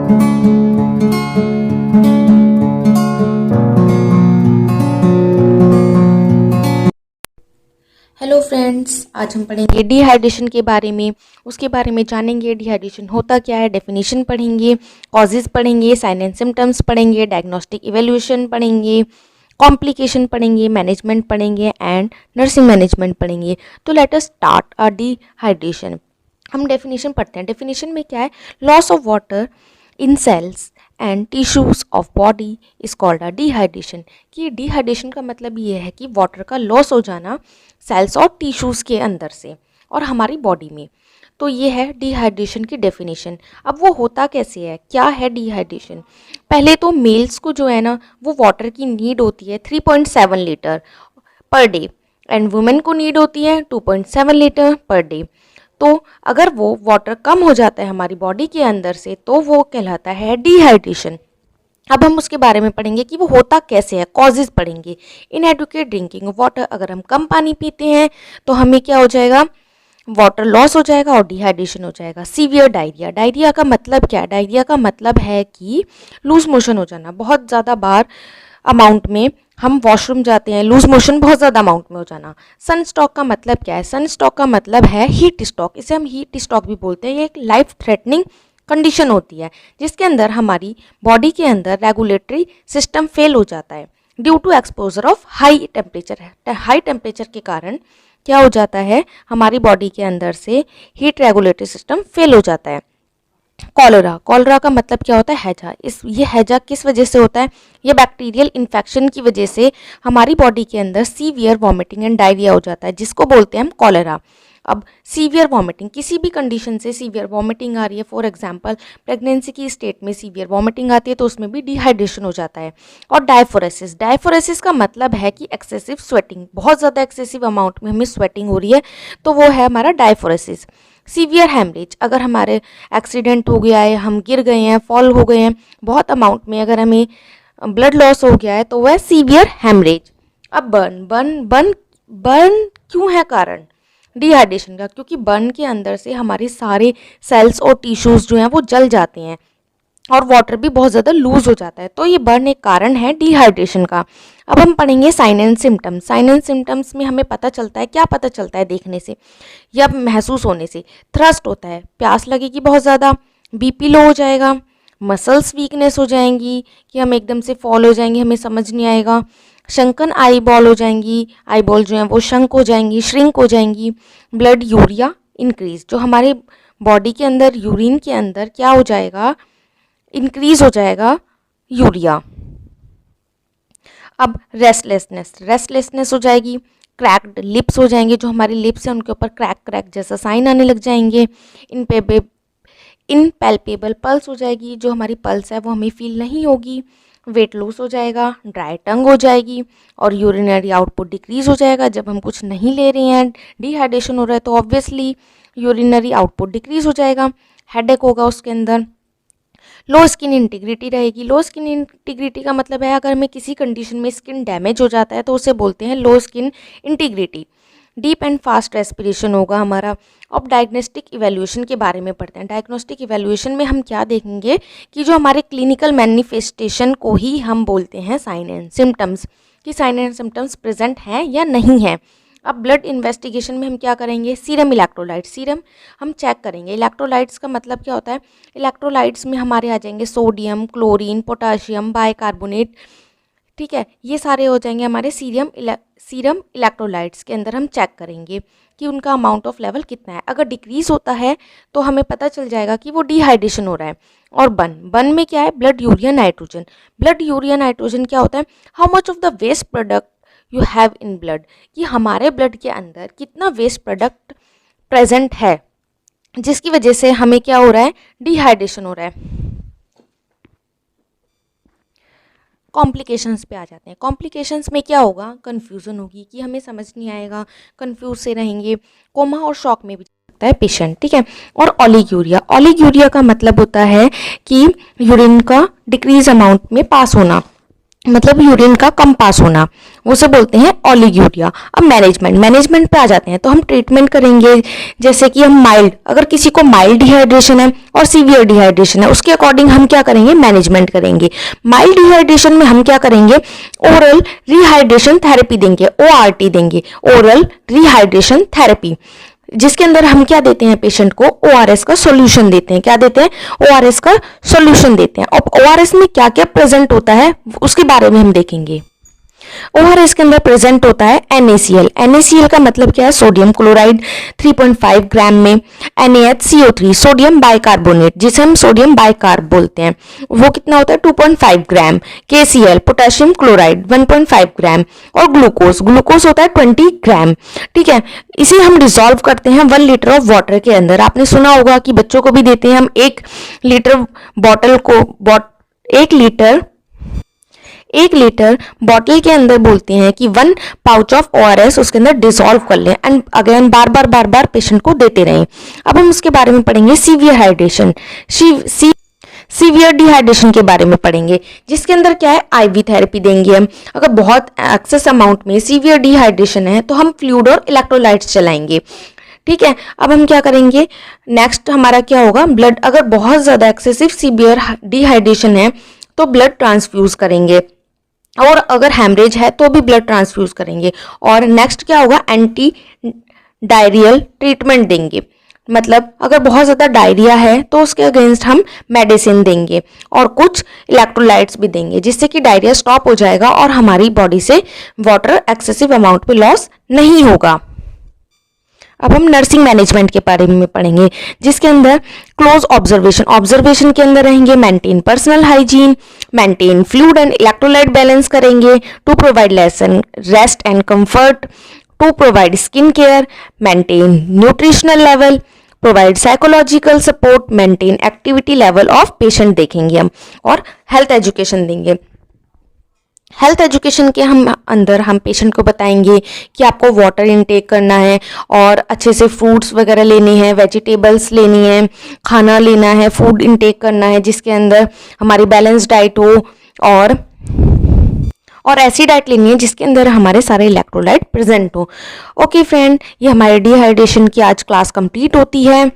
Hello friends, आज हम पढ़ेंगे डिहाइड्रेशन के बारे में। उसके बारे में जानेंगे डिहाइड्रेशन होता क्या है, डेफिनेशन पढ़ेंगे, कॉजेज़ पढ़ेंगे, साइन एंड सिम्टम्स पढ़ेंगे, डायग्नोस्टिक इवैल्यूएशन पढ़ेंगे, कॉम्प्लिकेशन पढ़ेंगे, मैनेजमेंट पढ़ेंगे एंड नर्सिंग मैनेजमेंट पढ़ेंगे। तो let us start a dehydration. हम डेफिनेशन पढ़ते हैं। डेफिनेशन में क्या है? Loss of water in cells and tissues of body is called a dehydration. कि डिहाइड्रेशन का मतलब ये है कि वाटर का लॉस हो जाना सेल्स और टिश्यूज के अंदर से और हमारी बॉडी में। तो ये है डिहाइड्रेशन की डेफिनेशन। अब वो होता कैसे है, क्या है डिहाइड्रेशन? पहले तो मेल्स को जो है ना, वो वाटर की नीड होती है 3.7 litre per day and women को नीड होती है 2.7 लीटर पर डे। तो अगर वो वाटर कम हो जाता है हमारी बॉडी के अंदर से तो वो कहलाता है डिहाइड्रेशन। अब हम उसके बारे में पढ़ेंगे कि वो होता कैसे है, कॉजेज पढ़ेंगे। इनएडुकेट ड्रिंकिंग वाटर, अगर हम कम पानी पीते हैं तो हमें क्या हो जाएगा? वाटर लॉस हो जाएगा और डिहाइड्रेशन हो जाएगा। सीवियर डायरिया, डायरिया का मतलब क्या है? डायरिया का मतलब है कि लूज मोशन हो जाना, बहुत ज़्यादा बार अमाउंट में हम वॉशरूम जाते हैं, लूज मोशन बहुत ज़्यादा अमाउंट में हो जाना। सन स्ट्रोक का मतलब क्या है? सन स्ट्रोक का मतलब है हीट स्ट्रोक, इसे हम हीट स्ट्रोक भी बोलते हैं। ये एक लाइफ थ्रेटनिंग कंडीशन होती है जिसके अंदर हमारी बॉडी के अंदर रेगुलेटरी सिस्टम फेल हो जाता है due to exposure of high temperature. High temperature के कारण क्या हो जाता है? हमारी बॉडी के अंदर से हीट रेगुलेटरी सिस्टम फेल हो जाता है। कॉलरा, कॉलरा का मतलब क्या होता है? हैजा। ये हैजा किस वजह से होता है? ये बैक्टीरियल इन्फेक्शन की वजह से हमारी बॉडी के अंदर सीवियर वॉमिटिंग एंड डायरिया हो जाता है जिसको बोलते हैं हम कॉलरा। अब सीवियर वॉमिटिंग, किसी भी कंडीशन से सीवियर वॉमिटिंग आ रही है, फॉर एग्जांपल प्रेगनेंसी की स्टेट में सीवियर वॉमिटिंग आती है तो उसमें भी डिहाइड्रेशन हो जाता है। और डायफोरेसिस, डायफोरेसिस का मतलब है कि एक्सेसिव स्वेटिंग, बहुत ज़्यादा एक्सेसिव अमाउंट में हमें स्वेटिंग हो रही है तो वो है हमारा डायफोरेसिस। सीवियर हेमरेज, अगर हमारे एक्सीडेंट हो गया है, हम गिर गए हैं, फॉल हो गए हैं, बहुत अमाउंट में अगर हमें ब्लड लॉस हो गया है तो वह सीवियर हेमरेज। अब बर्न, बर्न बर्न बर्न क्यों है कारण डिहाइड्रेशन का? क्योंकि बर्न के अंदर से हमारे सारे सेल्स और टिश्यूज जो हैं वो जल जाते हैं और वाटर भी बहुत ज़्यादा लूज हो जाता है, तो ये बर्न एक कारण है डिहाइड्रेशन का। अब हम पढ़ेंगे sign and symptoms. Sign and symptoms में हमें पता चलता है, क्या पता चलता है देखने से या महसूस होने से? थ्रस्ट होता है, प्यास लगेगी बहुत ज़्यादा, बीपी लो हो जाएगा, मसल्स वीकनेस हो जाएंगी कि हम एकदम से फॉल हो जाएंगे, हमें समझ नहीं आएगा। शंकन आई बॉल हो जाएंगी, आई बॉल जो है वो शंक हो जाएंगी, श्रिंक हो जाएंगी। ब्लड यूरिया इंक्रीज, जो हमारे बॉडी के अंदर यूरिन के अंदर क्या हो जाएगा? इंक्रीज हो जाएगा यूरिया। अब रेस्टलेसनेस, रेस्टलेसनेस हो जाएगी। क्रैक्ड लिप्स हो जाएंगे, जो हमारी लिप्स हैं उनके ऊपर क्रैक क्रैक जैसा साइन आने लग जाएंगे। इनपैल्पेबल पल्स हो जाएगी, जो हमारी पल्स है वो हमें फील नहीं होगी। वेट लॉस हो जाएगा, ड्राई टंग हो जाएगी और यूरिनरी आउटपुट डिक्रीज हो जाएगा। जब हम कुछ नहीं ले रहे हैं, डिहाइड्रेशन हो रहा है, तो ऑब्वियसली यूरिनरी आउटपुट डिक्रीज हो जाएगा। हेडेक होगा उसके अंदर। लो स्किन इंटीग्रिटी रहेगी। लो स्किन इंटीग्रिटी का मतलब है अगर हमें किसी कंडीशन में स्किन डैमेज हो जाता है तो उसे बोलते हैं low skin integrity. Deep and fast respiration होगा हमारा। अब डायग्नोस्टिक इवैल्यूएशन के बारे में पढ़ते हैं। डायग्नोस्टिक इवैल्यूएशन में हम क्या देखेंगे कि जो हमारे क्लिनिकल मैनिफेस्टेशन को ही हम बोलते हैं साइन एंड सिम्टम्स, कि साइन एंड सिम्टम्स प्रेजेंट हैं या नहीं हैं। अब ब्लड इन्वेस्टिगेशन में हम क्या करेंगे? सीरम इलेक्ट्रोलाइट्स, सीरम हम चेक करेंगे। इलेक्ट्रोलाइट्स का मतलब क्या होता है? इलेक्ट्रोलाइट्स में हमारे आ जाएंगे सोडियम, क्लोरीन, पोटाशियम, बाइकार्बोनेट, ठीक है, ये सारे हो जाएंगे हमारे सीरम इलेक्ट्रोलाइट्स के अंदर। हम चेक करेंगे कि उनका अमाउंट ऑफ लेवल कितना है। अगर डिक्रीज होता है तो हमें पता चल जाएगा कि वो डिहाइड्रेशन हो रहा है। और बन में क्या है? Blood urea nitrogen. Blood urea nitrogen क्या होता है? How much of the waste product you have in blood, कि हमारे ब्लड के अंदर कितना वेस्ट प्रोडक्ट प्रेजेंट है जिसकी वजह से हमें क्या हो रहा है? डिहाइड्रेशन हो रहा है। कॉम्प्लिकेशंस पे आ जाते हैं। कॉम्प्लिकेशंस में क्या होगा? कन्फ्यूज़न होगी कि हमें समझ नहीं आएगा, कन्फ्यूज से रहेंगे, कोमा और शॉक में भी सकता है पेशेंट, ठीक है। और ओलिग्यूरिया, ओलिग्यूरिया का मतलब होता है कि यूरिन का डिक्रीज अमाउंट में पास होना, मतलब यूरिन का कम पास होना, उसे बोलते हैं ओलिगोरिया। अब मैनेजमेंट पे आ जाते हैं। तो हम ट्रीटमेंट करेंगे, जैसे कि हम माइल्ड, अगर किसी को माइल्ड डिहाइड्रेशन है और सीवियर डिहाइड्रेशन है, उसके अकॉर्डिंग हम क्या करेंगे, मैनेजमेंट करेंगे। माइल्ड डिहाइड्रेशन में हम क्या करेंगे, ओरल रिहाइड्रेशन थेरेपी देंगे, ORT देंगे, ओरल रिहाइड्रेशन थेरेपी, जिसके अंदर हम क्या देते हैं, पेशेंट को ORS का सॉल्यूशन देते हैं। क्या देते हैं, ORS का सॉल्यूशन देते हैं। अब ORS में क्या क्या प्रेजेंट होता है उसके बारे में हम देखेंगे। ORS के अंदर प्रेजेंट होता है NaCl। NaCl का मतलब क्या है, सोडियम क्लोराइड 3.5 ग्राम में, NaHCO3 सोडियम बाइकार्बोनेट, जिसे हम सोडियम बाइकार्ब बोलते हैं, वो कितना होता है 2.5 ग्राम, KCl पोटेशियम क्लोराइड 1.5 ग्राम, और ग्लूकोज होता है 20 ग्राम। ठीक है, इसे हम डिसॉल्व करते हैं 1 लीटर ऑफ वाटर के अंदर। आपने सुना होगा कि बच्चों को भी देते हैं हम 1 लीटर बॉटल को, 1 लीटर बॉटल के अंदर बोलते हैं कि 1 पाउच ऑफ ORS उसके अंदर डिसॉल्व कर लें, and again bar bar patient को देते रहें। अब हम उसके बारे में पढ़ेंगे सीवियर हाइड्रेशन, सीवियर डिहाइड्रेशन के बारे में पढ़ेंगे, जिसके अंदर क्या है, IV थेरेपी देंगे हम। अगर बहुत एक्सेस अमाउंट में सीवियर डिहाइड्रेशन है तो हम फ्लूइड और इलेक्ट्रोलाइट्स चलाएंगे। ठीक है, अब हम क्या करेंगे, नेक्स्ट हमारा क्या होगा, ब्लड, अगर बहुत ज़्यादा एक्सेसिव सीवियर डिहाइड्रेशन है तो ब्लड ट्रांसफ्यूज करेंगे, और अगर हैमरेज है तो भी ब्लड ट्रांसफ्यूज करेंगे। और नेक्स्ट क्या होगा, एंटी डायरियल ट्रीटमेंट देंगे, मतलब अगर बहुत ज़्यादा डायरिया है तो उसके अगेंस्ट हम मेडिसिन देंगे, और कुछ इलेक्ट्रोलाइट्स भी देंगे, जिससे कि डायरिया स्टॉप हो जाएगा और हमारी बॉडी से वाटर एक्सेसिव अमाउंट पे लॉस नहीं होगा। अब हम नर्सिंग मैनेजमेंट के बारे में पढ़ेंगे, जिसके अंदर क्लोज ऑब्जर्वेशन के अंदर रहेंगे, maintain personal hygiene, maintain fluid and electrolyte balance करेंगे, to provide lesson rest and comfort, to provide skin care, maintain nutritional level, provide psychological support, maintain activity level of patient देखेंगे हम, और health education देंगे। Health education के अंदर हम patient को बताएंगे कि आपको वाटर इनटेक करना है, और अच्छे से फ्रूट्स वगैरह लेने हैं, वेजिटेबल्स लेनी है, खाना लेना है, फूड इनटेक करना है जिसके अंदर हमारी बैलेंस डाइट हो, और ऐसी डाइट लेनी है जिसके अंदर हमारे सारे इलेक्ट्रोलाइट प्रेजेंट हो। ओके फ्रेंड, ये हमारे डिहाइड्रेशन की आज क्लास कंप्लीट होती है।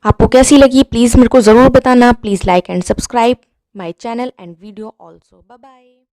आपको कैसी लगी प्लीज़ मेरे को ज़रूर बताना। Please like and subscribe my channel and video also. Bye bye.